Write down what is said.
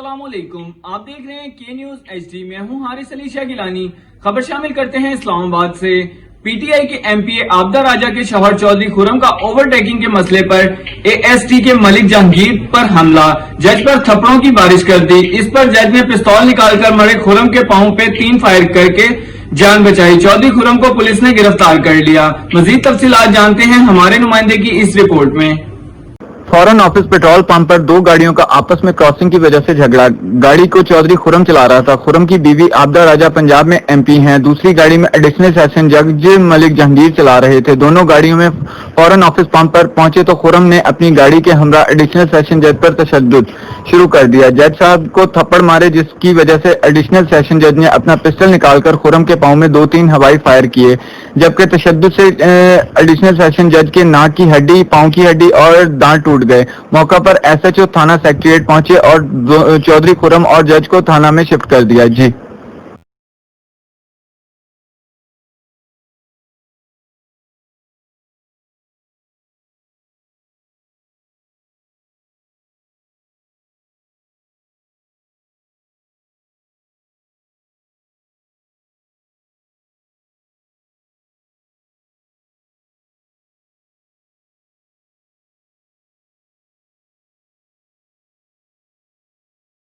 अस्सलामुअलैकुम, आप देख रहे हैं के न्यूज HD। मैं हूं हारिस अली शाह गिलानी। खबर शामिल करते हैं इस्लामाबाद से। पीटीआई के एमपीए आबदा राजा के शौहर चौधरी खुर्रम का ओवरटेकिंग के मसले पर AST के मलिक जहांगीर पर हमला, जज पर थप्पड़ों की बारिश कर दी। इस पर जज ने पिस्तौल निकालकर मरे खुर्रम के पांव पे 3 फायर करके जान बचाई। चौधरी खुर्रम को पुलिस ने गिरफ्तार कर लिया। मजीद तफसीलात जानते हैं हमारे नुमाइंदे की इस रिपोर्ट में। फॉरेन ऑफिस पेट्रोल पंप पर दो गाड़ियों का आपस में क्रॉसिंग की वजह से झगड़ा। गाड़ी को चौधरी खुर्रम चला रहा था। खुर्रम की बीवी आबदा राजा पंजाब में MP हैं। दूसरी गाड़ी में एडिशनल सेशन जज मलिक जहांगीर चला रहे थे। दोनों गाड़ियों में फॉरेन ऑफिस पंप पर पहुंचे तो खुर्रम ने अपनी गाड़ी के हमरा एडिशनल सेशन जज पर तशद्दुद शुरू कर दिया। जज साहब को थप्पड़ मारे, जिसकी वजह से एडिशनल सेशन जज ने अपना पिस्टल निकालकर खुर्रम के पांव में 2-3 हवाई फायर किए, जबकि तशद्दुद से एडिशनल सेशन जज के नाक की हड्डी, पांव की हड्डी और दांत टूट गए। मौका पर SHO थाना सेक्रेटेरिएट पहुंचे और चौधरी खुर्रम और जज को थाना में शिफ्ट कर दिया। जी।